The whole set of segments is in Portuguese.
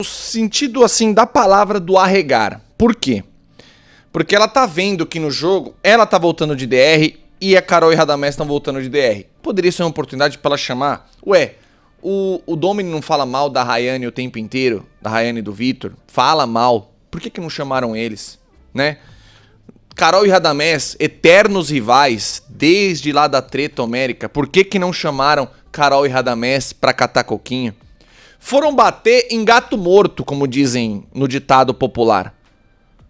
o sentido, assim, da palavra do arregar. Por quê? Porque ela tá vendo que no jogo ela tá voltando de DR e a Carol e Radamés estão voltando de DR. Poderia ser uma oportunidade pra ela chamar... Ué, o Domini não fala mal da Rayane o tempo inteiro? Da Rayane e do Vitor? Fala mal. Por que não chamaram eles? Né? Carol e Radamés, eternos rivais, desde lá da treta homérica. Por que não chamaram Carol e Radamés pra catar coquinho? Foram bater em gato morto, como dizem no ditado popular.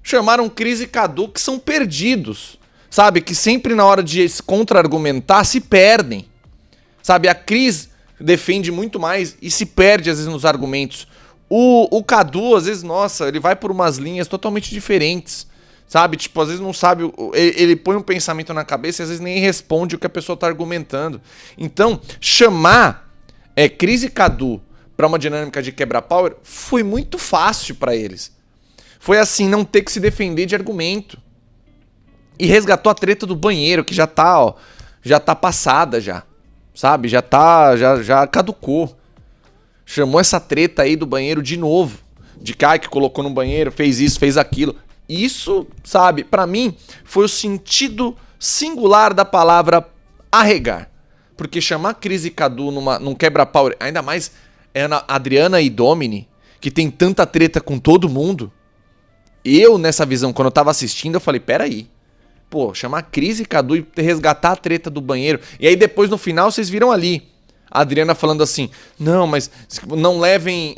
Chamaram Cris e Cadu, que são perdidos. Sabe, que sempre na hora de contra-argumentar se perdem. Sabe, a Cris defende muito mais e se perde às vezes nos argumentos. O Cadu, às vezes, nossa, ele vai por umas linhas totalmente diferentes. Sabe, tipo, às vezes não sabe, ele põe um pensamento na cabeça e às vezes nem responde o que a pessoa tá argumentando. Então, chamar Cris e Cadu pra uma dinâmica de quebra-power foi muito fácil pra eles. Foi assim, não ter que se defender de argumento. E resgatou a treta do banheiro, que já tá passada já. Sabe? Já caducou. Chamou essa treta aí do banheiro de novo. De que colocou no banheiro, fez isso, fez aquilo. Isso, sabe, pra mim, foi o sentido singular da palavra arregar. Porque chamar Cris e Cadu num quebra-pau, ainda mais Adriana e Domini, que tem tanta treta com todo mundo. Eu, nessa visão, quando eu tava assistindo, eu falei, peraí. Pô, chamar Cris e Cadu e resgatar a treta do banheiro. E aí depois, no final, vocês viram ali a Adriana falando assim, não, mas não levem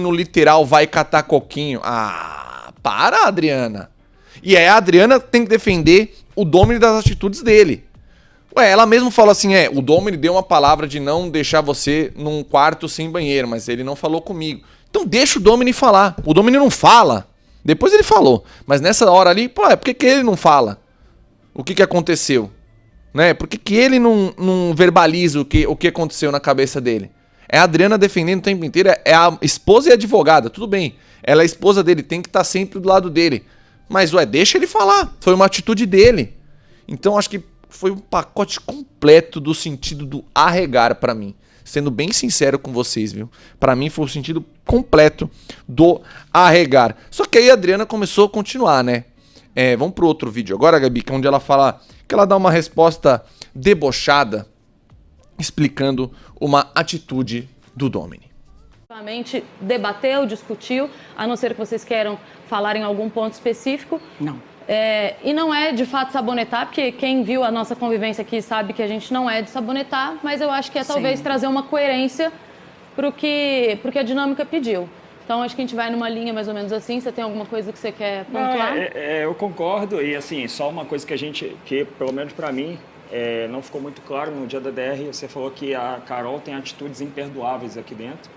no literal, vai catar coquinho. Ah, para, Adriana. E aí a Adriana tem que defender o Domini das atitudes dele. Ué, ela mesmo falou assim, o Domini deu uma palavra de não deixar você num quarto sem banheiro, mas ele não falou comigo. Então deixa o Domini falar. O Domini não fala. Depois ele falou. Mas nessa hora ali, pô, por que ele não fala? O que aconteceu? Né? Por que ele não verbaliza o que aconteceu na cabeça dele? É a Adriana defendendo o tempo inteiro, é a esposa e a advogada, tudo bem. Ela é a esposa dele, tem que estar sempre do lado dele. Mas, deixa ele falar. Foi uma atitude dele. Então, acho que foi um pacote completo do sentido do arregar pra mim. Sendo bem sincero com vocês, viu? Pra mim foi o sentido completo do arregar. Só que aí a Adriana começou a continuar, né? Vamos pro outro vídeo agora, Gabi, que é onde ela fala que ela dá uma resposta debochada, explicando uma atitude do Domini. Debateu, discutiu, a não ser que vocês queiram falar em algum ponto específico. Não. E não é de fato sabonetar, porque quem viu a nossa convivência aqui sabe que a gente não é de sabonetar, mas eu acho que talvez trazer uma coerência pro que a dinâmica pediu. Então, acho que a gente vai numa linha mais ou menos assim. Você tem alguma coisa que você quer pontuar? Eu concordo. E, assim, só uma coisa que pelo menos para mim, não ficou muito claro no dia da DR. Você falou que a Carol tem atitudes imperdoáveis aqui dentro.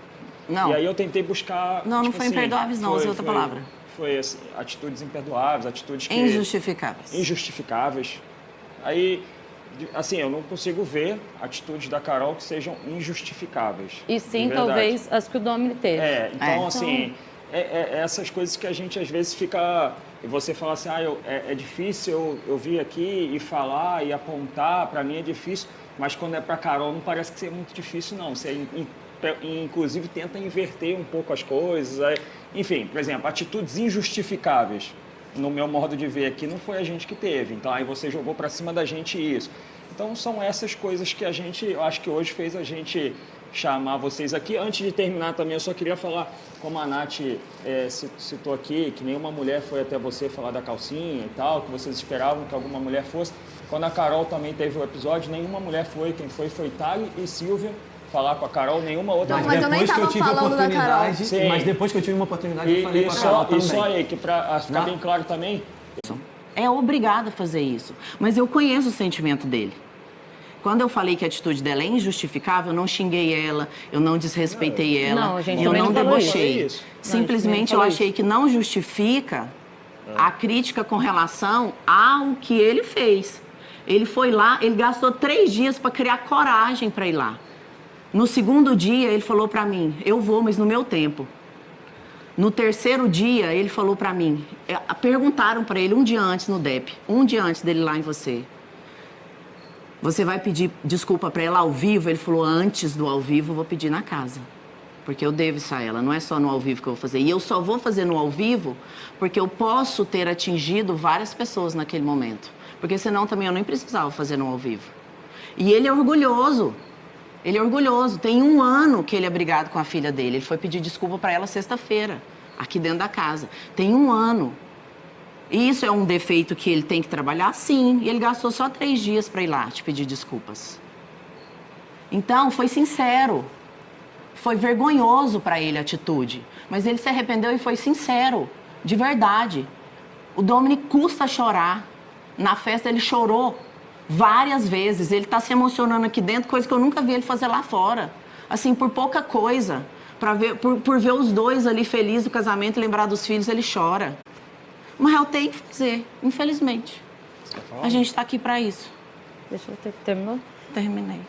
Não. E aí eu tentei buscar... Não, não foi assim, imperdoáveis, não. Usei outra palavra. Foi, assim, atitudes imperdoáveis, atitudes que... Injustificáveis. Injustificáveis. Aí... Assim, eu não consigo ver atitudes da Carol que sejam injustificáveis. E sim, talvez, as que o Domini teve. Então, assim, essas coisas que a gente às vezes fica... E você fala assim, é difícil eu vir aqui e falar e apontar, pra mim é difícil, mas quando é pra Carol não parece que seja muito difícil, não. Você, inclusive, tenta inverter um pouco as coisas. Enfim, por exemplo, atitudes injustificáveis. No meu modo de ver aqui, não foi a gente que teve. Então, aí você jogou para cima da gente isso. Então, são essas coisas que eu acho que hoje fez a gente chamar vocês aqui. Antes de terminar também, eu só queria falar, como a Nath citou aqui, que nenhuma mulher foi até você falar da calcinha e tal, que vocês esperavam que alguma mulher fosse. Quando a Carol também teve o episódio, nenhuma mulher foi. Quem foi Thali e Silvia falar com a Carol, nenhuma outra mulher. Mas eu nem tava falando da Carol. Mas depois que eu tive uma oportunidade, eu falei com a Carol também. E só aí, que pra ficar bem claro também... É obrigada a fazer isso. Mas eu conheço o sentimento dele. Quando eu falei que a atitude dela é injustificável, eu não xinguei ela, eu não desrespeitei ela, não, a gente eu não debochei. Simplesmente eu achei que não justifica a crítica com relação ao que ele fez. Ele foi lá, ele gastou 3 dias para criar coragem para ir lá. No segundo dia, ele falou pra mim, eu vou, mas no meu tempo. No terceiro dia, ele falou pra mim, perguntaram pra ele um dia antes no DEP, um dia antes dele ir lá em você. Você vai pedir desculpa pra ela ao vivo? Ele falou, antes do ao vivo, eu vou pedir na casa. porque eu devo isso a ela, não é só no ao vivo que eu vou fazer. E eu só vou fazer no ao vivo porque eu posso ter atingido várias pessoas naquele momento. Porque senão também eu nem precisava fazer no ao vivo. E ele é orgulhoso. Ele é orgulhoso. Tem 1 ano que ele é brigado com a filha dele. Ele foi pedir desculpa para ela sexta-feira, aqui dentro da casa. Tem 1 ano. E isso é um defeito que ele tem que trabalhar? Sim. E ele gastou só 3 dias para ir lá te pedir desculpas. Então, foi sincero. Foi vergonhoso para ele a atitude. Mas ele se arrependeu e foi sincero. De verdade. O Dominic custa chorar. Na festa ele chorou várias vezes. Ele está se emocionando aqui dentro, coisa que eu nunca vi ele fazer lá fora. Assim, por pouca coisa. Por ver os dois ali felizes do casamento e lembrar dos filhos, ele chora. Mas eu tenho que fazer, infelizmente. A gente está aqui para isso. Deixa eu ter... Terminou? Terminei.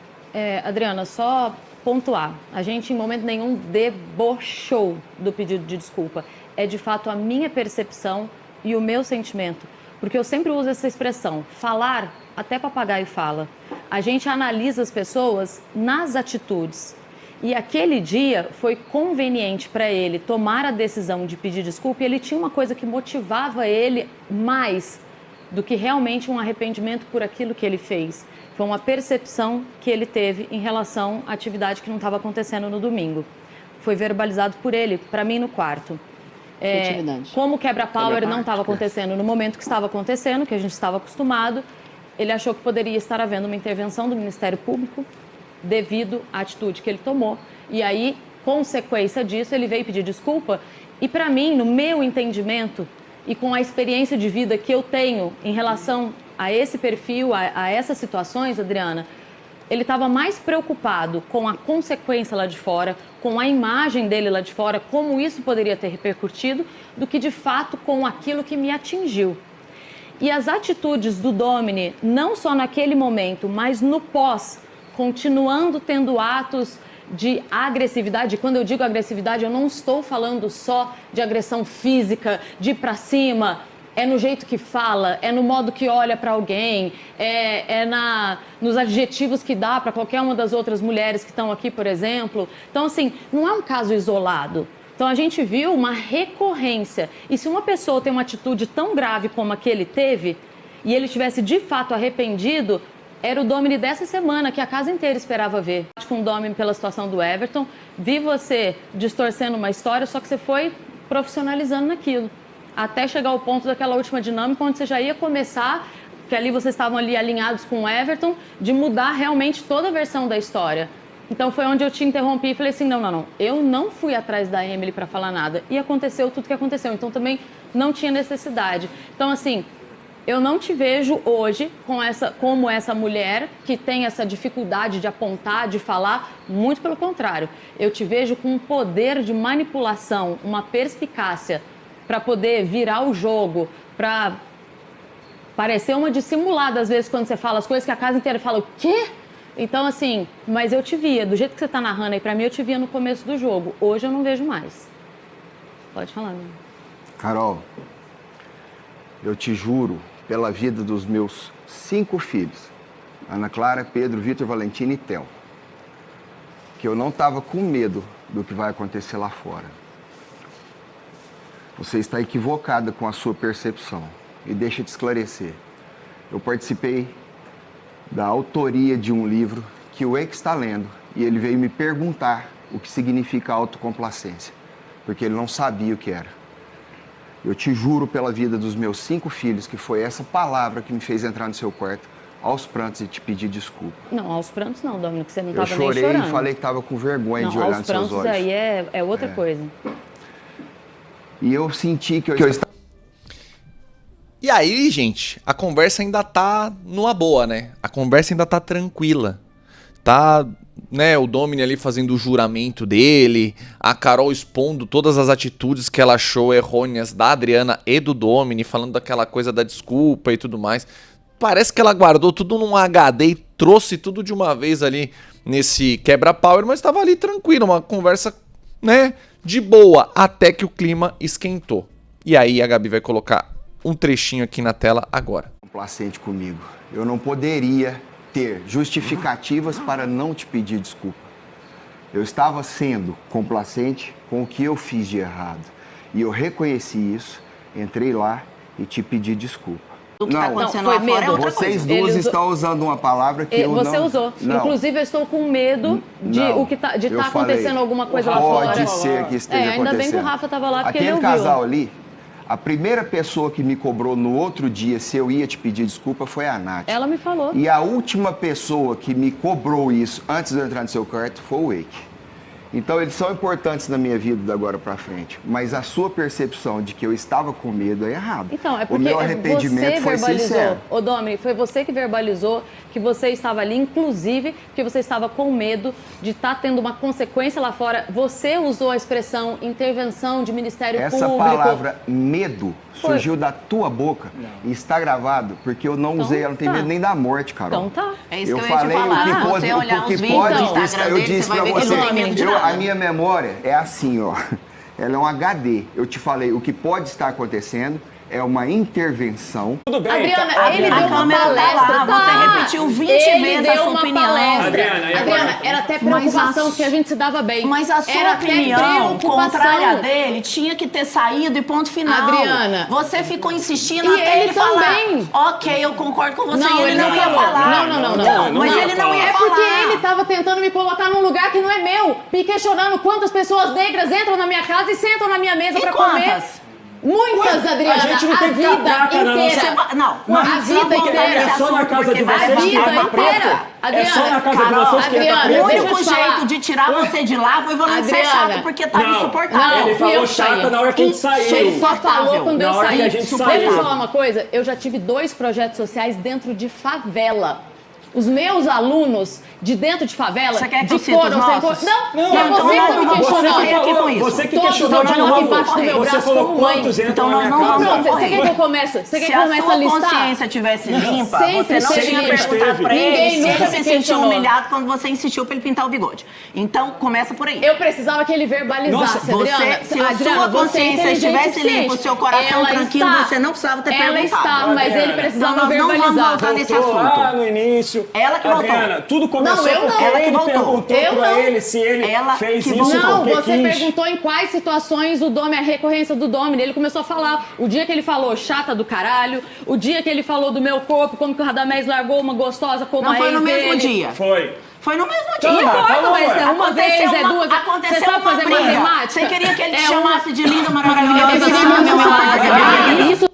Adriana, só pontuar. A gente em momento nenhum debochou do pedido de desculpa. É de fato a minha percepção e o meu sentimento. Porque eu sempre uso essa expressão, falar, até papagaio fala. A gente analisa as pessoas nas atitudes. E aquele dia foi conveniente para ele tomar a decisão de pedir desculpa e ele tinha uma coisa que motivava ele mais do que realmente um arrependimento por aquilo que ele fez. Foi uma percepção que ele teve em relação à atividade que não estava acontecendo no domingo. Foi verbalizado por ele, para mim, no quarto. Como o quebra-power não estava acontecendo no momento que estava acontecendo, que a gente estava acostumado, ele achou que poderia estar havendo uma intervenção do Ministério Público devido à atitude que ele tomou. E aí, consequência disso, ele veio pedir desculpa. E para mim, no meu entendimento e com a experiência de vida que eu tenho em relação a esse perfil, a essas situações, Adriana, ele estava mais preocupado com a consequência lá de fora, com a imagem dele lá de fora, como isso poderia ter repercutido, do que de fato com aquilo que me atingiu. E as atitudes do Domini, não só naquele momento, mas no pós, continuando tendo atos de agressividade. Quando eu digo agressividade, eu não estou falando só de agressão física, de ir pra cima. É no jeito que fala, é no modo que olha para alguém, nos adjetivos que dá para qualquer uma das outras mulheres que estão aqui, por exemplo. Então, assim, não é um caso isolado. Então, a gente viu uma recorrência. E se uma pessoa tem uma atitude tão grave como a que ele teve, e ele tivesse de fato arrependido, era o Domini dessa semana, que a casa inteira esperava ver. Com o Domini pela situação do Everton, vi você distorcendo uma história, só que você foi profissionalizando naquilo. Até chegar ao ponto daquela última dinâmica, onde você já ia começar, que ali vocês estavam ali alinhados com o Everton, de mudar realmente toda a versão da história. Então foi onde eu te interrompi e falei assim, não, eu não fui atrás da Emily para falar nada. E aconteceu tudo que aconteceu, então também não tinha necessidade. Então assim, eu não te vejo hoje como essa mulher que tem essa dificuldade de apontar, de falar, muito pelo contrário. Eu te vejo com um poder de manipulação, uma perspicácia, para poder virar o jogo, para parecer uma dissimulada, às vezes, quando você fala as coisas que a casa inteira fala, o quê? Então, assim, mas eu te via, do jeito que você tá narrando aí pra mim, eu te via no começo do jogo. Hoje eu não vejo mais. Pode falar, meu. Carol, eu te juro, pela vida dos meus 5 filhos, Ana Clara, Pedro, Vitor, Valentina e Theo, que eu não tava com medo do que vai acontecer lá fora. Você está equivocada com a sua percepção. E deixa eu te esclarecer. Eu participei da autoria de um livro que o Eike está lendo. E ele veio me perguntar o que significa autocomplacência. Porque ele não sabia o que era. Eu te juro pela vida dos meus 5 filhos que foi essa palavra que me fez entrar no seu quarto aos prantos e te pedir desculpa. Não, aos prantos não, Dominic, você não estava nem chorando. Eu chorei e falei que estava com vergonha de olhar nos seus olhos. Aos prantos aí é outra coisa. E eu senti que eu estava... E aí, gente, a conversa ainda tá numa boa, né? A conversa ainda tá tranquila. Tá, né, o Domini ali fazendo o juramento dele, a Carol expondo todas as atitudes que ela achou errôneas da Adriana e do Domini, falando daquela coisa da desculpa e tudo mais. Parece que ela guardou tudo num HD e trouxe tudo de uma vez ali nesse quebra-power, mas tava ali tranquilo, uma conversa, né, de boa, até que o clima esquentou. E aí a Gabi vai colocar um trechinho aqui na tela agora. Complacente comigo. Eu não poderia ter justificativas para não te pedir desculpa. Eu estava sendo complacente com o que eu fiz de errado. E eu reconheci isso, entrei lá e te pedi desculpa. O que está acontecendo foi lá fora é medo. outra Vocês coisa. duas Ele usou- estão usando uma palavra que eu não... Você usou. Não. Inclusive, eu estou com medo de Não, o que tá, de eu estar falei, acontecendo alguma coisa lá fora. Pode ser que esteja ainda acontecendo. bem que o Rafa estava lá, porque Aquele ele ouviu. casal ali, a primeira pessoa que me cobrou no outro dia se eu ia te pedir desculpa foi a Nath. Ela me falou. E a última pessoa que me cobrou isso antes de eu entrar no seu quarto foi o Wake. Então eles são importantes na minha vida de agora pra frente. Mas a sua percepção de que eu estava com medo é errado. Então, é o porque meu arrependimento você foi verbalizou. sincero. Ô, Domini, foi você que verbalizou que você estava ali, inclusive, que você estava com medo de estar tendo uma consequência lá fora. Você usou a expressão intervenção de Ministério Essa Público. palavra medo Foi. surgiu da tua boca e está gravado, porque eu não Então, usei, ela não tem tá. medo nem da morte, Carol. Então tá. É isso Eu que eu ia te falei falar. o que Se pode, você olhar o que os vídeos pode, do Instagram eu dele, disse você vai pra ver que ele você, não tem medo de a nada. minha memória é assim, ó, ela é um HD. Eu te falei, o que pode estar acontecendo é uma intervenção. Tudo bem. Adriana, tá- ele a deu uma câmera tá palestra. lá, você repetiu 20 ele vezes deu a sua uma opinião. palestra. Adriana, e agora? Adriana, era até preocupação, porque a gente se dava bem. Mas a sua era até opinião preocupação. contrária dele tinha que ter saído e ponto final. Adriana. Você ficou insistindo E até ele ele falar. também. Ok, eu concordo com você. Não, e ele não ia falou. falar. Não. Então, não mas ia ele não falar. ia É falar. porque ele tava tentando me colocar num lugar que não é meu, me questionando quantas pessoas negras entram na minha casa e sentam na minha mesa E pra comer. quantas? Muitas, Adriana. a gente não a tem vida catraca na inteira. nossa- Não, Mas não, a vida não inteira. esse É só na assunto, casa porque de vai vocês a que vida entra inteira. preto? É Adriana, só na casa de Carol, vocês que entra Adriana, O preto? deixa eu único te falar. jeito de tirar você de lá foi você ser Adriana. chato, porque tava Não, insuportável. ele fui falou eu que chata saí. na hora que a gente saiu. Ele só falou quando Na eu hora que saí. a gente Deixa eu saiu. falar uma coisa. Eu já tive 2 projetos sociais dentro de favela. Os meus alunos de dentro de favela, Você quer que de eu cite os coro, sem nossos? coro. Não, Não, é então você nós que não tá me vamos questionando. correr aqui com isso. Você que Todos questionou os de alunos novo. embaixo do meu Você braço falou como mãe. quantos entram Então na nós minha não vamos casa? Pronto, você quer que eu correr. comece? Você quer Se que eu a comece a sua listar? consciência tivesse limpa, Sempre você não esteve tinha limpa. perguntado pra Ninguém ele se nunca ele me se sentiu questionou. humilhado quando você insistiu pra ele pintar o bigode. Então, começa por aí. Eu precisava que ele verbalizasse, Você, Adriana. se a Adriana, sua você é consciência inteligente estivesse limpa, o suficiente. seu coração Ela tranquilo, está. você não precisava ter Ela perguntado. está, mas ele Adriana. precisava Então, nós não vamos verbalizar. voltar nesse Voltou lá assunto. no início. Ela que voltou. Adriana, tudo começou Não, eu não. porque Ela que ele voltou. perguntou Eu pra não. ele se ele Ela fez que isso voltou. Não, porque você quis. perguntou em quais situações o Domi, a recorrência do Domi. Ele começou a falar. O dia que ele falou chata do caralho, o dia que ele falou do meu corpo, como que o Radamés largou uma gostosa como Não a foi no ex mesmo dele. dia. Foi. Foi no mesmo Então, dia. Não importa, falou, mas é uma Aconteceu vez, é duas. Aconteceu Você sabe uma fazer briga. matemática? Você queria que ele te É chamasse de linda, Eu maravilhosa, queria acima do meu falar. Isso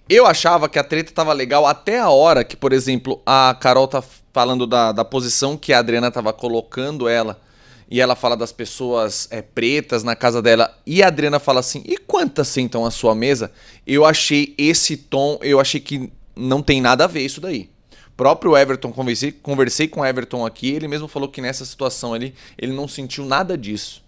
Eu achava que a treta tava legal até a hora que, por exemplo, a Carol tá falando da posição que a Adriana tava colocando ela. E ela fala das pessoas pretas na casa dela. E a Adriana fala assim, e quantas sentam à sua mesa? Eu achei esse tom, eu achei que não tem nada a ver isso daí. Próprio Everton, conversei com o Everton aqui, ele mesmo falou que nessa situação ali, ele não sentiu nada disso.